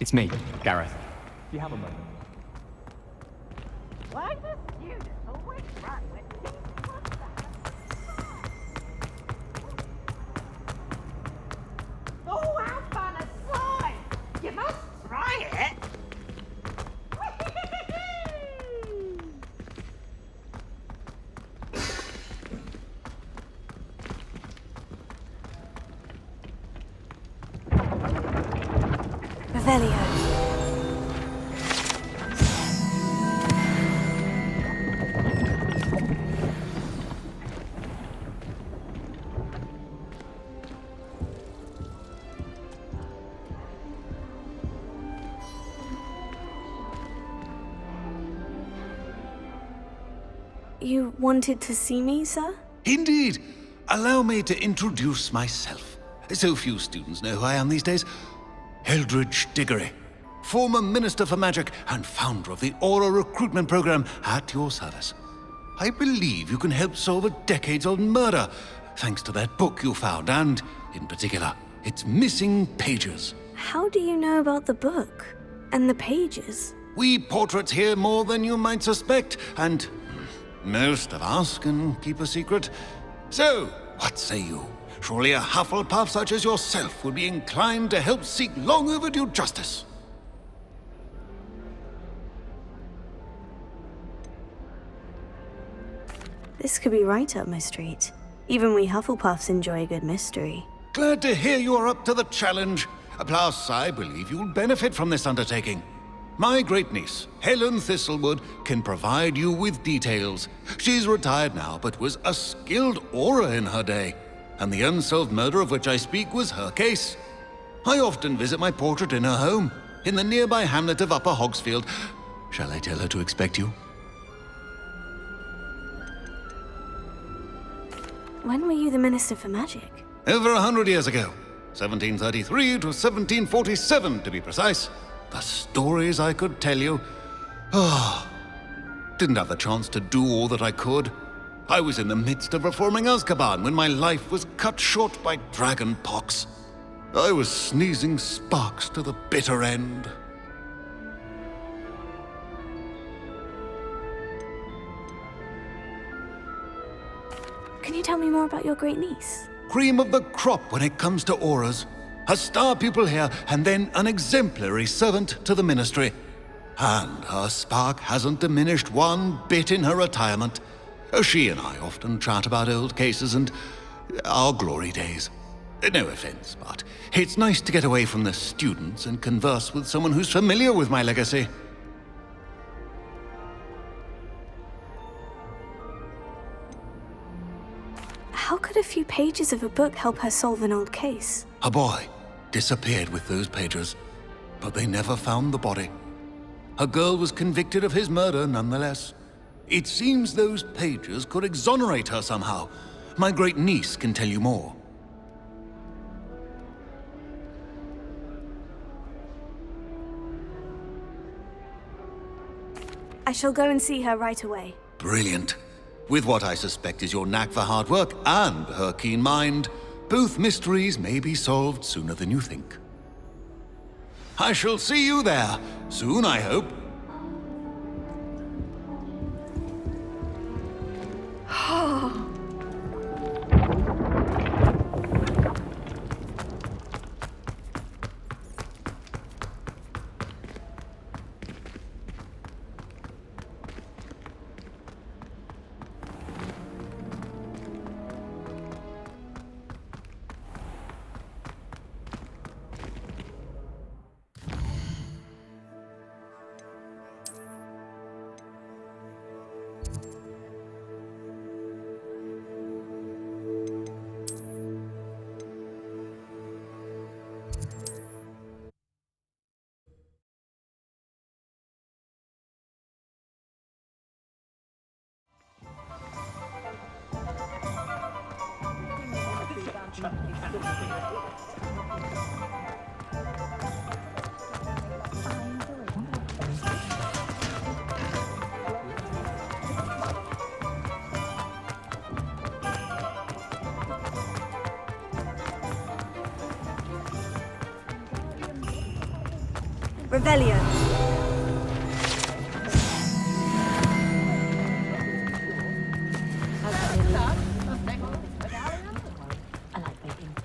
It's me, Gareth. Do you have a moment? Why does students always run when things want to happen? Oh, how fun a slide! You must try it! Revelio. You wanted to see me, sir? Indeed. Allow me to introduce myself. So few students know who I am these days. Eldridge Diggory, former Minister for Magic and founder of the Aura Recruitment Program, at your service. I believe you can help solve a decades-old murder, thanks to that book you found, and, in particular, its missing pages. How do you know about the book? And the pages? We portraits hear more than you might suspect, and most of us can keep a secret. So, what say you? Surely a Hufflepuff such as yourself would be inclined to help seek long overdue justice. This could be right up my street. Even we Hufflepuffs enjoy a good mystery. Glad to hear you are up to the challenge. Plus, I believe you'll benefit from this undertaking. My great-niece, Helen Thistlewood, can provide you with details. She's retired now, but was a skilled aura in her day. And the unsolved murder of which I speak was her case. I often visit my portrait in her home, in the nearby hamlet of Upper Hogsfield. Shall I tell her to expect you? When were you the Minister for Magic? Over 100 years ago. 1733 to 1747, to be precise. The stories I could tell you. Didn't have the chance to do all that I could. I was in the midst of reforming Azkaban when my life was cut short by dragon pox. I was sneezing sparks to the bitter end. Can you tell me more about your great niece? Cream of the crop when it comes to auras. A star pupil here, and then an exemplary servant to the ministry. And her spark hasn't diminished one bit in her retirement. She and I often chat about old cases and our glory days. No offense, but it's nice to get away from the students and converse with someone who's familiar with my legacy. How could a few pages of a book help her solve an old case? A boy disappeared with those pages, but they never found the body. A girl was convicted of his murder nonetheless. It seems those pages could exonerate her somehow. My great niece can tell you more. I shall go and see her right away. Brilliant. With what I suspect is your knack for hard work and her keen mind, both mysteries may be solved sooner than you think. I shall see you there, soon I hope. Revelio. I like baking.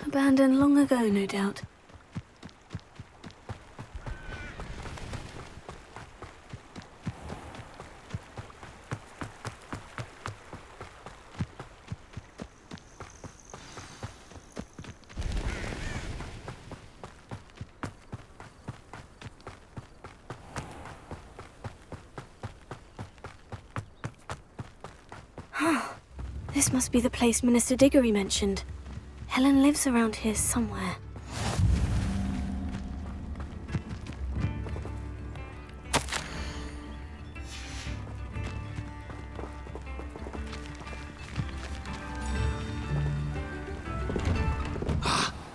Abandoned long ago, no doubt. This must be the place Minister Diggory mentioned. Helen lives around here somewhere.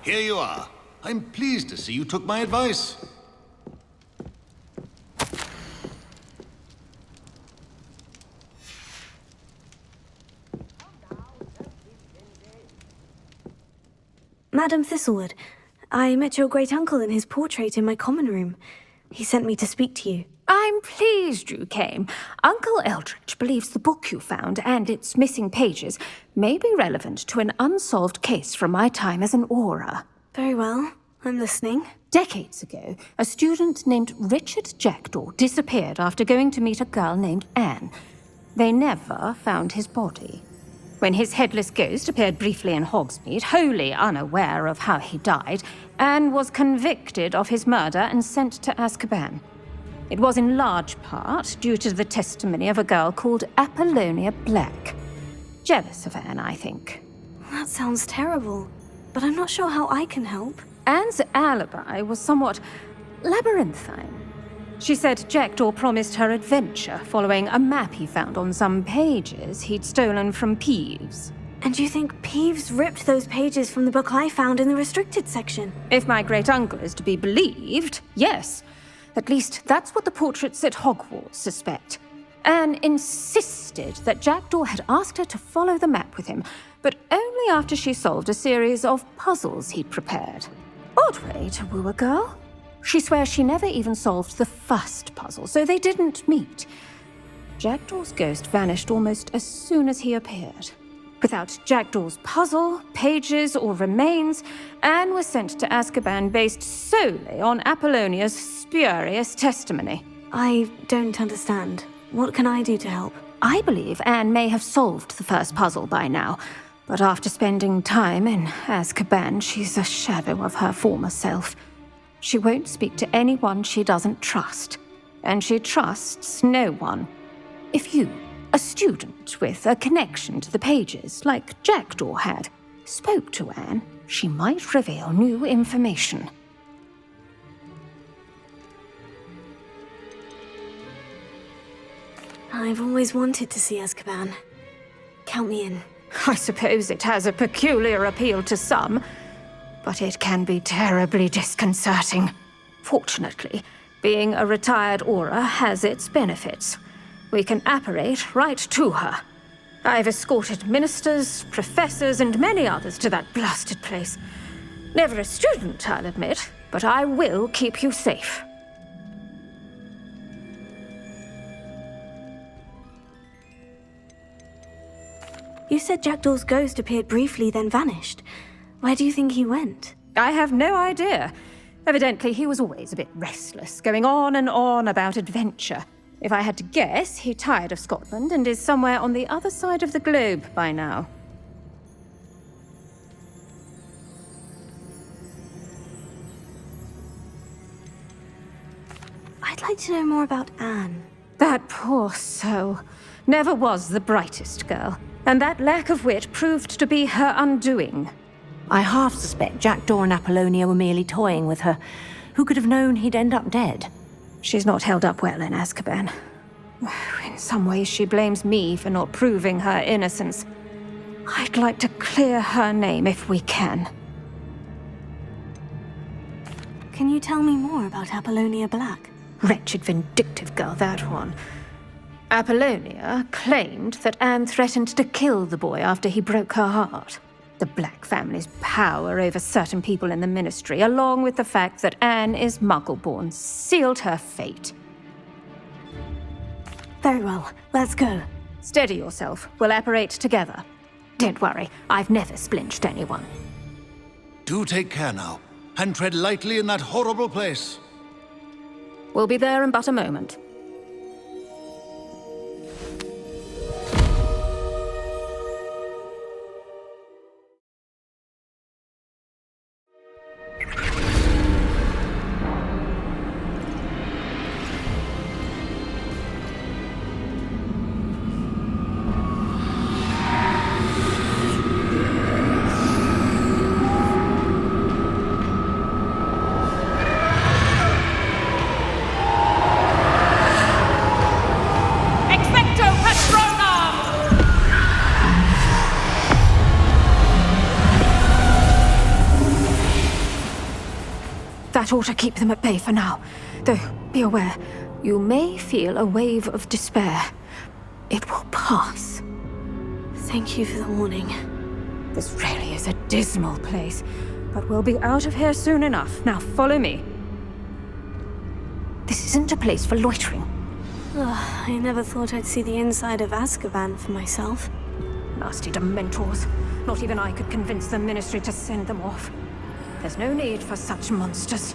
Here you are. I'm pleased to see you took my advice. Madam Thistlewood, I met your great-uncle in his portrait in my common room. He sent me to speak to you. I'm pleased you came. Uncle Eldridge believes the book you found and its missing pages may be relevant to an unsolved case from my time as an Auror. Very well. I'm listening. Decades ago, a student named Richard Jackdaw disappeared after going to meet a girl named Anne. They never found his body. When his headless ghost appeared briefly in Hogsmeade, wholly unaware of how he died, Anne was convicted of his murder and sent to Azkaban. It was in large part due to the testimony of a girl called Apollonia Black. Jealous of Anne, I think. That sounds terrible, but I'm not sure how I can help. Anne's alibi was somewhat labyrinthine. She said Jackdaw promised her adventure following a map he found on some pages he'd stolen from Peeves. And you think Peeves ripped those pages from the book I found in the restricted section? If my great-uncle is to be believed, yes. At least that's what the portraits at Hogwarts suspect. Anne insisted that Jackdaw had asked her to follow the map with him, but only after she solved a series of puzzles he'd prepared. Odd way to woo a girl. She swears she never even solved the first puzzle, so they didn't meet. Jackdaw's ghost vanished almost as soon as he appeared. Without Jackdaw's puzzle, pages, or remains, Anne was sent to Azkaban based solely on Apollonia's spurious testimony. I don't understand. What can I do to help? I believe Anne may have solved the first puzzle by now, but after spending time in Azkaban, she's a shadow of her former self. She won't speak to anyone she doesn't trust, and she trusts no one. If you, a student with a connection to the pages, like Jackdaw had, spoke to Anne, she might reveal new information. I've always wanted to see Azkaban. Count me in. I suppose it has a peculiar appeal to some, but it can be terribly disconcerting. Fortunately, being a retired Auror has its benefits. We can apparate right to her. I've escorted ministers, professors, and many others to that blasted place. Never a student, I'll admit, but I will keep you safe. You said Jackdaw's ghost appeared briefly, then vanished. Where do you think he went? I have no idea. Evidently, he was always a bit restless, going on and on about adventure. If I had to guess, he tired of Scotland and is somewhere on the other side of the globe by now. I'd like to know more about Anne. That poor soul. never was the brightest girl, and that lack of wit proved to be her undoing. I half suspect Jackdaw and Apollonia were merely toying with her. Who could have known he'd end up dead? She's not held up well in Azkaban. In some ways, she blames me for not proving her innocence. I'd like to clear her name if we can. Can you tell me more about Apollonia Black? Wretched, vindictive girl, that one. Apollonia claimed that Anne threatened to kill the boy after he broke her heart. The Black family's power over certain people in the Ministry, along with the fact that Anne is Muggle-born, sealed her fate. Very well, let's go. Steady yourself. We'll apparate together. Don't worry, I've never splinched anyone. Do take care now, and tread lightly in that horrible place. We'll be there in but a moment. That ought to keep them at bay for now. Though, be aware, you may feel a wave of despair. It will pass. Thank you for the warning. This really is a dismal place, but we'll be out of here soon enough. Now follow me. This isn't a place for loitering. Ugh, I never thought I'd see the inside of Azkaban for myself. Nasty Dementors. Not even I could convince the Ministry to send them off. There's no need for such monsters.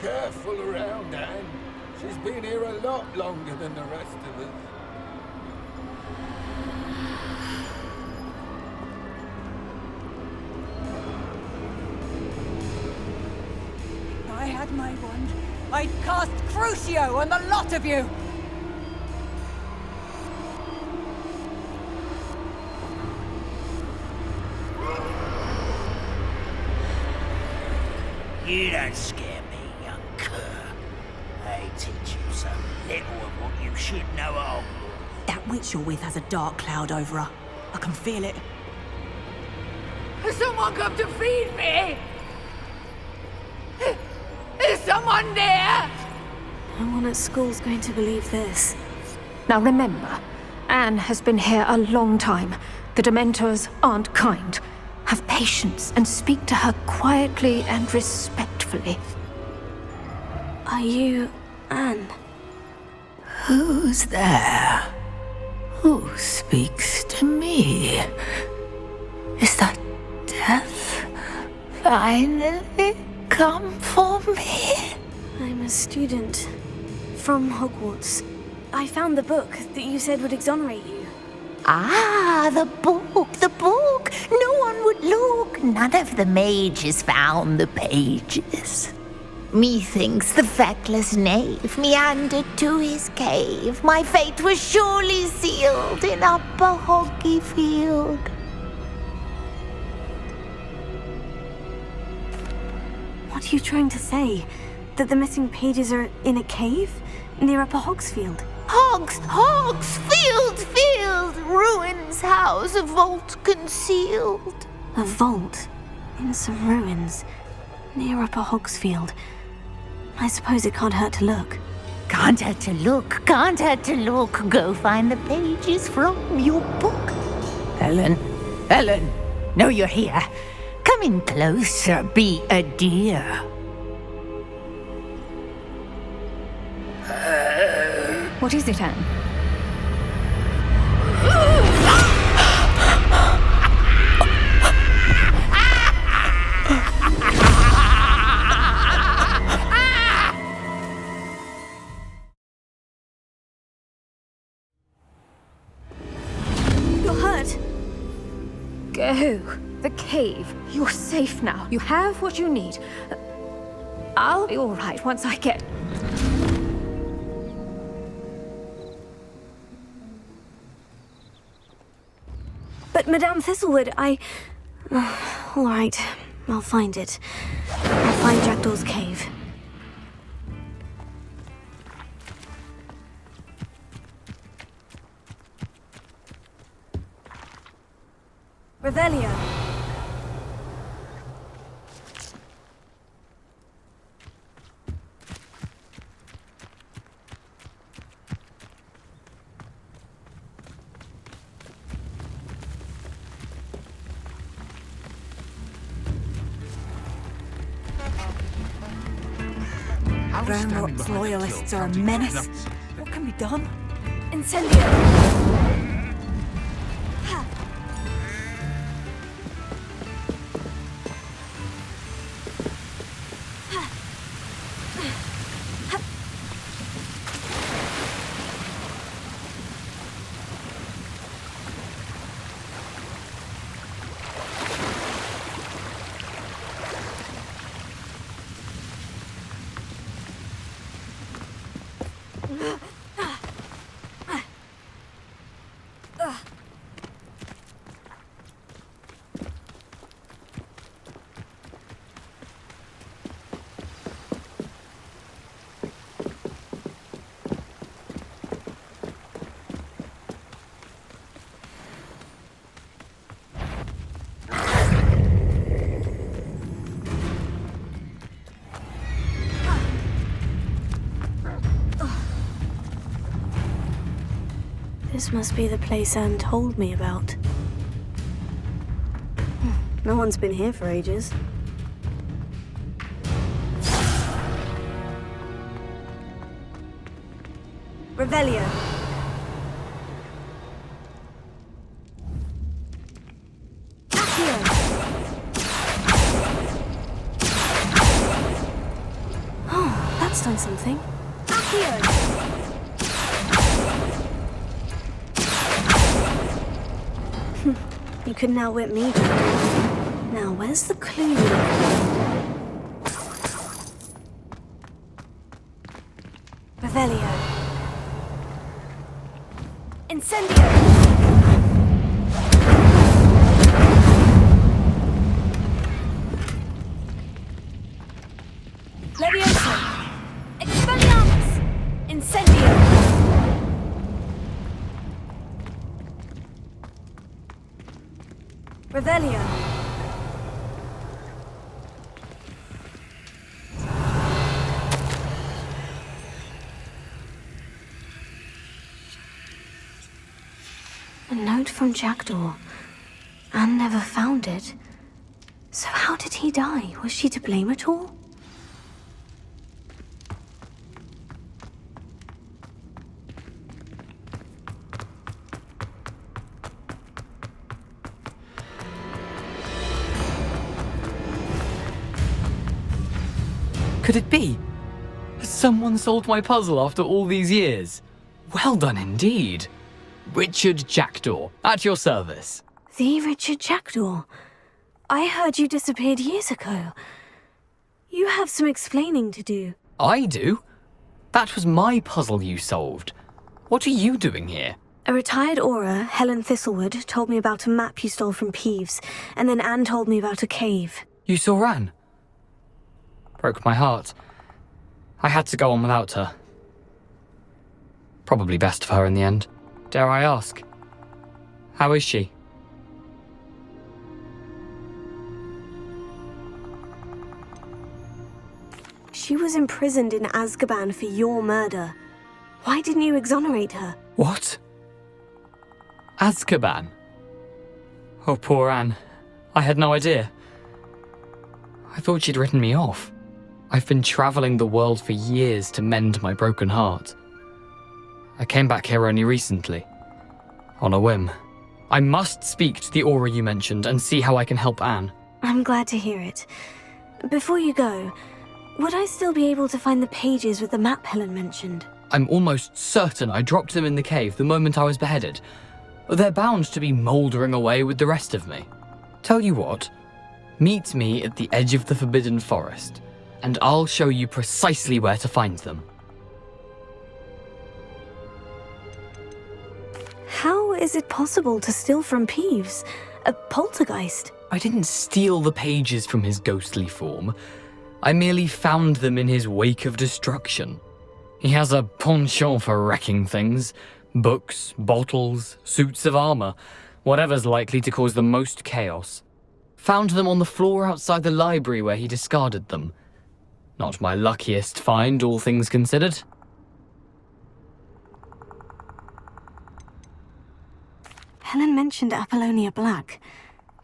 Careful around, Anne. She's been here a lot longer than the rest of us. If I had my wand, I'd cast Crucio on the lot of you! You don't scare me, young cur. They teach you so little of what you should know of. That witch you're with has a dark cloud over her. I can feel it. Has someone come to feed me? Is someone there? No one at school's going to believe this. Now remember, Anne has been here a long time. The Dementors aren't kind. Have patience and speak to her quietly and respectfully. Are you Anne? Who's there? Who speaks to me? Is that death finally come for me? I'm a student from Hogwarts. I found the book that you said would exonerate you. Ah, the book. No one would look. None of the mages found the pages. Methinks the feckless knave meandered to his cave. My fate was surely sealed in Upper Hoggyfield. What are you trying to say? That the missing pages are in a cave? Near Upper Hogsfield? Field, ruins house, a vault concealed. A vault? In some ruins? Near Upper Hogsfield? I suppose it can't hurt to look. Can't hurt to look. Go find the pages from your book. Helen, Helen, know you're here. Come in closer, be a dear. What is it, Anne? You're hurt. Go. The cave. You're safe now. You have what you need. I'll be all right once I get... But Madame Thistlewood, all right, I'll find it. I'll find Jackdaw's cave. Revelio. Groundrot's loyalists are a menace. What can be done? Incendio. This must be the place Anne told me about. No one's been here for ages. Revelio. Accio. Oh, that's done something. Accio. You couldn't outwit me, Jack. Now, where's the clue? Revelio. Incendio. Levioso. Expelliarmus. Incendio. Revelio. A note from Jackdaw. Anne never found it. So how did he die? Was she to blame at all? Could it be? Has someone solved my puzzle after all these years? Well done indeed. Richard Jackdaw, at your service. The Richard Jackdaw. I heard you disappeared years ago. You have some explaining to do. I do? That was my puzzle you solved. What are you doing here? A retired Aura, Helen Thistlewood, told me about a map you stole from Peeves, and then Anne told me about a cave. You saw Anne? Broke my heart. I had to go on without her. Probably best for her in the end. Dare I ask? How is she? She was imprisoned in Azkaban for your murder. Why didn't you exonerate her? What? Azkaban? Oh, poor Anne. I had no idea. I thought she'd written me off. I've been travelling the world for years to mend my broken heart. I came back here only recently, on a whim. I must speak to the aura you mentioned and see how I can help Anne. I'm glad to hear it. Before you go, would I still be able to find the pages with the map Helen mentioned? I'm almost certain I dropped them in the cave the moment I was beheaded. They're bound to be mouldering away with the rest of me. Tell you what, meet me at the edge of the Forbidden Forest, and I'll show you precisely where to find them. How is it possible to steal from Peeves? A poltergeist? I didn't steal the pages from his ghostly form. I merely found them in his wake of destruction. He has a penchant for wrecking things. Books, bottles, suits of armor, whatever's likely to cause the most chaos. Found them on the floor outside the library where he discarded them. Not my luckiest find, all things considered. Helen mentioned Apollonia Black.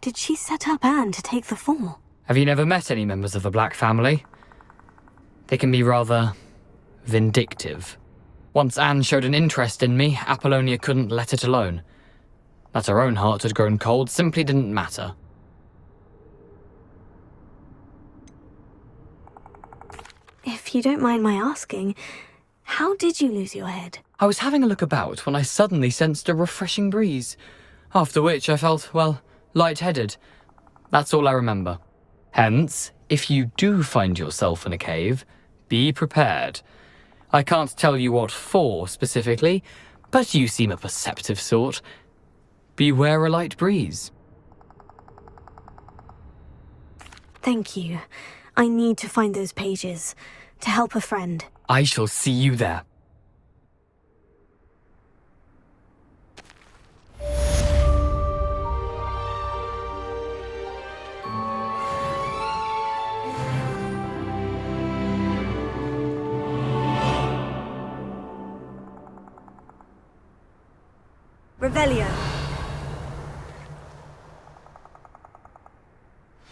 Did she set up Anne to take the fall? Have you never met any members of the Black family? They can be rather vindictive. Once Anne showed an interest in me, Apollonia couldn't let it alone. That her own heart had grown cold simply didn't matter. If you don't mind my asking, how did you lose your head? I was having a look about when I suddenly sensed a refreshing breeze, after which I felt, well, lightheaded. That's all I remember. Hence, if you do find yourself in a cave, be prepared. I can't tell you what for specifically, but you seem a perceptive sort. Beware a light breeze. Thank you. I need to find those pages to help a friend. I shall see you there. Revelio.